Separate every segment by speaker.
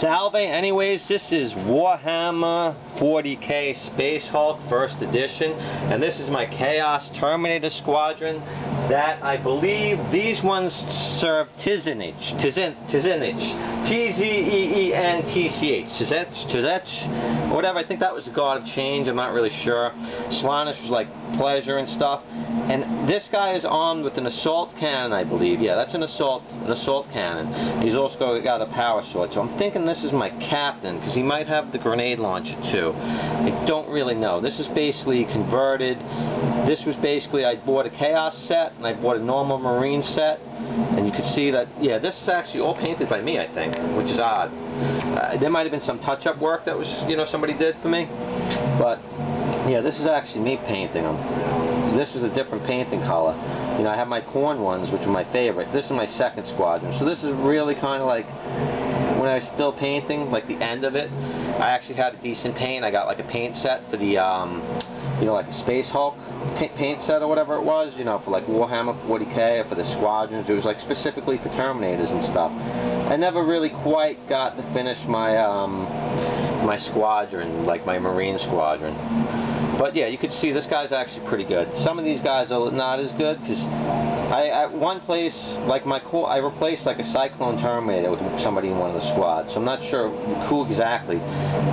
Speaker 1: Salve, anyways, this is Warhammer 40K Space Hulk First Edition, and this is my Chaos Terminator Squadron that I believe these ones serve Tzeentch, T-Z-E-E-N-T-C-H, Tzeentch, whatever. I think that was the God of Change, I'm not really sure. Slaanesh was like pleasure and stuff, and this guy is armed with an assault cannon, I believe. Yeah, that's an assault cannon. He's also got a power sword, so I'm thinking this is my captain, because he might have the grenade launcher too. I don't really know. This is basically converted. This was basically, I bought a Chaos set, and I bought a normal Marine set, and you can see that, yeah, this is actually all painted by me, I think, which is odd. There might have been some touch-up work that was, somebody did for me, but yeah, this is actually me painting them. This was a different painting color. I have my corn ones, which are my favorite. This is my second squadron, so this is really kind of like when I was still painting, like the end of it. I actually had a decent paint. I got like a paint set for the, like a Space Hulk paint set or whatever it was, for like Warhammer 40K or for the squadrons. It was like specifically for Terminators and stuff. I never really quite got to finish my my squadron, like my Marine squadron. But yeah, you could see this guy's actually pretty good. Some of these guys are not as good, because at one place, like I replaced like a Cyclone Terminator with somebody in one of the squads, so I'm not sure who exactly.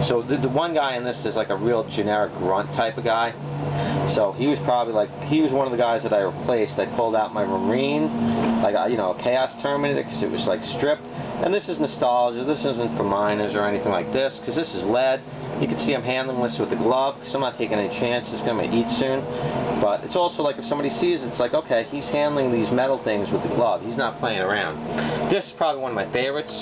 Speaker 1: So the one guy in this is like a real generic grunt type of guy. So he was probably he was one of the guys that I replaced. I pulled out my Marine, like a Chaos Terminator, because it was like stripped. And this is nostalgia. This isn't for minors or anything like this, because this is lead. You can see I'm handling this with a glove, because I'm not taking any chances. It's going to eat soon. But it's also like if somebody sees it, it's like, okay, he's handling these metal things with the glove. He's not playing around. This is probably one of my favorites.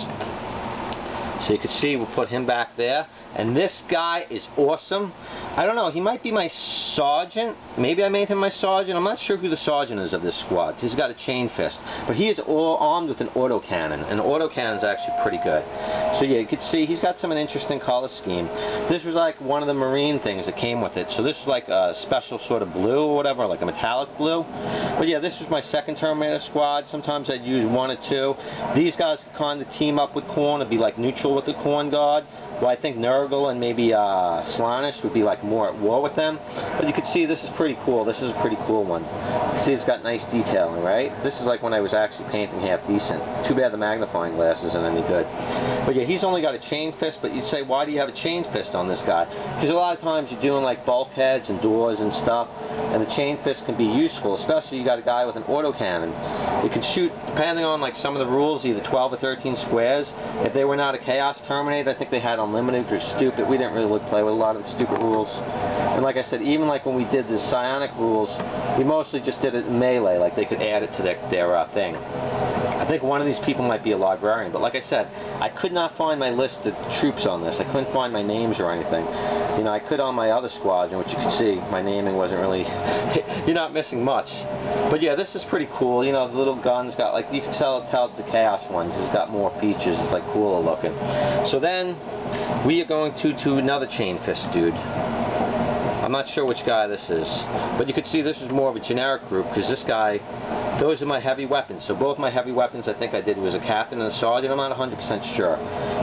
Speaker 1: So you can see we'll put him back there. And this guy is awesome. I don't know, he might be my sergeant. Maybe I made him my sergeant. I'm not sure who the sergeant is of this squad. He's got a chain fist. But he is all armed with an autocannon. And autocannon's actually pretty good. So yeah, you can see he's got an interesting color scheme. This was like one of the Marine things that came with it. So this is like a special sort of blue or whatever, like a metallic blue. But yeah, this was my second Terminator squad. Sometimes I'd use one or two. These guys could kind of team up with Korn and be like neutral with the Korn Guard. Well, I think Nurgle and maybe Slaanesh would be like more at war with them. But you can see this is pretty cool. This is a pretty cool one. You can see it's got nice detailing, right? This is like when I was actually painting half decent. Too bad the magnifying glass isn't any good. But yeah, he's only got a chain fist, but you'd say, why do you have a chain fist on this guy? Because a lot of times you're doing like bulkheads and doors and stuff, and the chain fist can be useful, especially you got a guy with an autocannon. You can shoot, depending on like some of the rules, either 12 or 13 squares. If they were not a Chaos Terminator, I think they had unlimited, which is stupid. We didn't really play with a lot of the stupid rules. And like I said, even like when we did the psionic rules, we mostly just did it in melee, like they could add it to their thing. I think one of these people might be a librarian, but like I said, I could not find my list of troops on this. I couldn't find my names or anything. I could on my other squadron, which you can see, my naming wasn't really, you're not missing much. But yeah, this is pretty cool. The little gun's got like, you can tell it's the Chaos one, because it's got more features. It's like cooler looking. So then, we are going to another chain fist dude. I'm not sure which guy this is, but you can see this is more of a generic group, because this guy, those are my heavy weapons. So both my heavy weapons I think I did was a captain and a sergeant. I'm not 100% sure.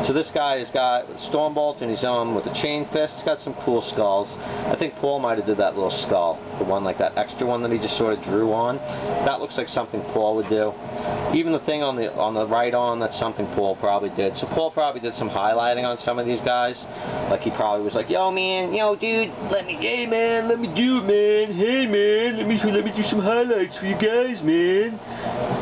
Speaker 1: So this guy has got a Stormbolt and he's on with a chain fist. He's got some cool skulls. I think Paul might have did that little skull, the one like that extra one that he just sort of drew on. That looks like something Paul would do. Even the thing on the right arm, that's something Paul probably did. So Paul probably did some highlighting on some of these guys. Like he probably was like, yo man, yo dude, hey man, let me do it man, hey man, let me do some highlights for you guys man.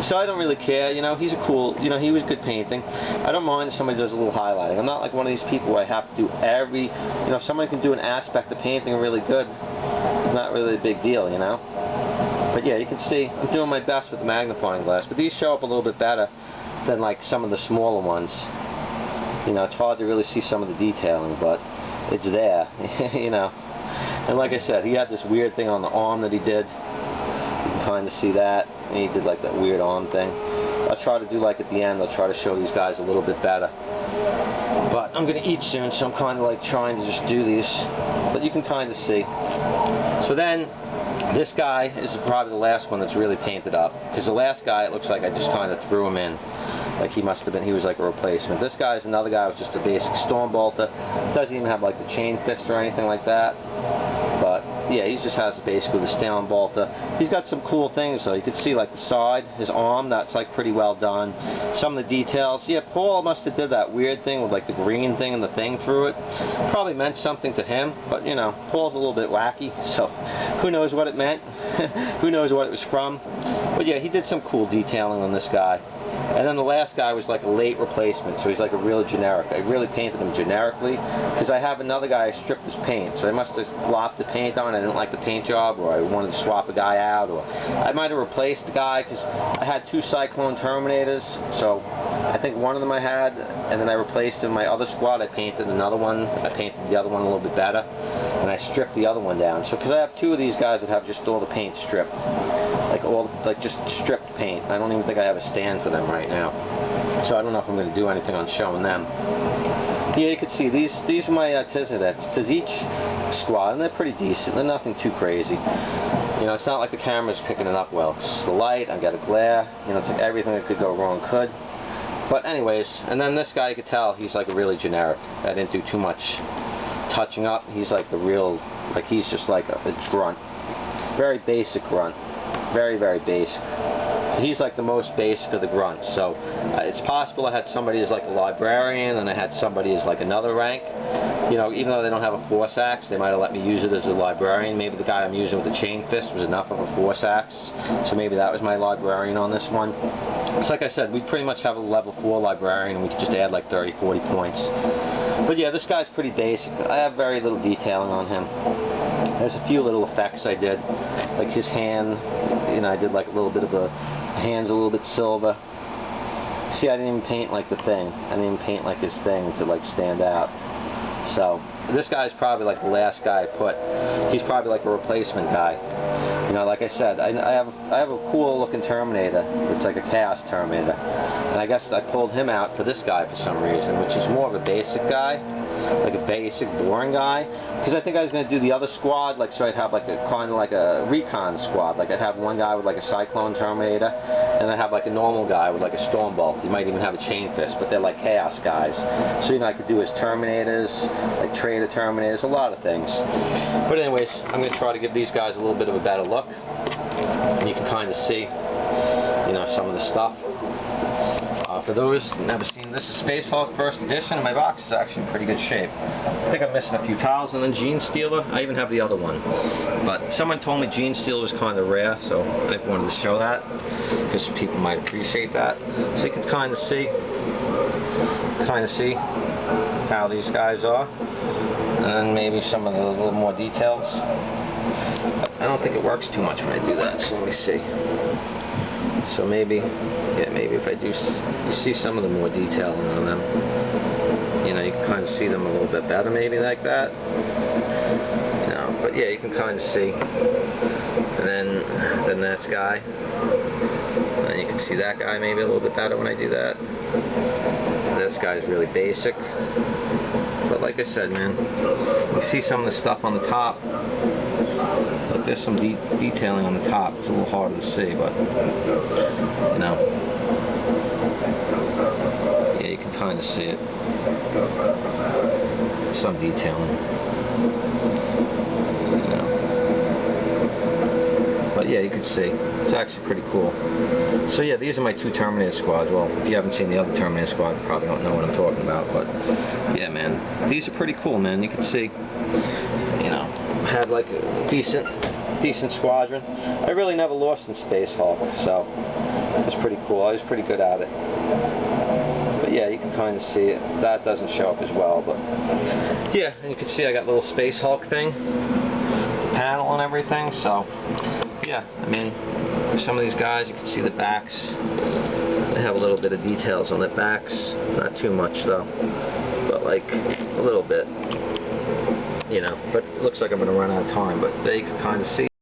Speaker 1: So I don't really care, he's a cool, he was good painting. I don't mind if somebody does a little highlighting. I'm not like one of these people where I have to do every, if somebody can do an aspect of painting really good, it's not really a big deal, But yeah, you can see I'm doing my best with the magnifying glass, but these show up a little bit better than like some of the smaller ones. It's hard to really see some of the detailing, but it's there, And like I said, he had this weird thing on the arm that he did. You can kind of see that. And he did like that weird arm thing. I'll try to do like at the end, I'll try to show these guys a little bit better. But I'm going to eat soon, so I'm kind of like trying to just do these. But you can kind of see. So then, this guy is probably the last one that's really painted up. Because the last guy, it looks like I just kind of threw him in. Like he was like a replacement. This guy's another guy with just a basic storm bolter. Doesn't even have like the chain fist or anything like that. But yeah, he just has basically the storm bolter. He's got some cool things though. You can see like the side, his arm, that's like pretty well done. Some of the details. Yeah, Paul must have did that weird thing with like the green thing and the thing through it. Probably meant something to him, but you know, Paul's a little bit wacky, so who knows what it meant. Who knows what it was from. But yeah, he did some cool detailing on this guy. And then the last guy was like a late replacement, so he's like a real generic. I really painted him generically because I have another guy I stripped his paint, so I must have lopped the paint on. I didn't like the paint job, or I wanted to swap a guy out, or I might have replaced the guy because I had 2 Cyclone Terminators, so I think one of them I had, and then I replaced him. My other squad, I painted another one. I painted the other one a little bit better, and I stripped the other one down. So because I have 2 of these guys that have just all the paint stripped, like just stripped paint. I don't even think I have a stand for them right now, so I don't know if I'm going to do anything on showing them. Yeah, you can see these are my Tzeentch squad, and they're pretty decent. They're nothing too crazy. You know, it's not like the camera's picking it up well. It's the light, I've got a glare. You know, it's like everything that could go wrong could. But anyways, and then this guy, you could tell he's like a really generic. I didn't do too much touching up. He's like the real, like he's just like a grunt. Very basic grunt. Very, very basic. He's like the most basic of the grunts. So it's possible I had somebody as like a librarian, and I had somebody as like another rank. You know, even though they don't have a force axe, they might have let me use it as a librarian. Maybe the guy I'm using with the chain fist was enough of a force axe, so maybe that was my librarian on this one. So like I said, we pretty much have a level 4 librarian, and we could just add like 30, 40 points. But yeah, this guy's pretty basic. I have very little detailing on him. There's a few little effects I did, like his hand. You know, I did like a little bit of the hand's a little bit silver. See, I didn't even paint like the thing. I didn't even paint like his thing to like stand out. So this guy's probably like the last guy I put. He's probably like a replacement guy. You know, like I said, I have a cool looking Terminator. It's like a Chaos Terminator, and I guess I pulled him out for this guy for some reason, which is more of a basic guy, like a basic boring guy. Because I think I was going to do the other squad, like so I'd have like a kind of like a recon squad. Like I'd have one guy with like a Cyclone Terminator, and I'd have like a normal guy with like a Stormbolt. He might even have a chain fist, but they're like Chaos guys. So you know, I could do his Terminators, like Trader Terminators, a lot of things. But anyways, I'm going to try to give these guys a little bit of a better look. And you can kind of see, you know, some of the stuff. For those who've never seen this, is Space Hulk First Edition, and my box is actually in pretty good shape. I think I'm missing a few tiles, and then Gene Stealer. I even have the other one. But someone told me Gene Stealer was kind of rare, so I wanted to show that, because people might appreciate that. So you can kind of see how these guys are, and maybe some of the little more details. I don't think it works too much when I do that, so let me see. So maybe, yeah, maybe if I do, you see some of the more detailing on them. You know, you can kind of see them a little bit better, maybe like that. You know, but yeah, you can kind of see. And then this guy, and you can see that guy maybe a little bit better when I do that. This guy's really basic. But like I said, man, you see some of the stuff on the top. Like there's some detailing on the top. It's a little harder to see, but you know, yeah, you can kind of see it. Some detailing, you know. But yeah, you can see it's actually pretty cool. So yeah, these are my 2 Terminator squads. Well, if you haven't seen the other Terminator squad, you probably don't know what I'm talking about. But yeah, man, these are pretty cool, man. You can see, you know, I had like a decent squadron. I really never lost in Space Hulk, so it was pretty cool. I was pretty good at it. But yeah, you can kind of see it. That doesn't show up as well, but yeah, and you can see I got a little Space Hulk thing, panel and everything. So yeah, I mean, some of these guys, you can see the backs. They have a little bit of details on the backs. Not too much though, but like a little bit. You know, but it looks like I'm going to run out of time, but there you can kind of see.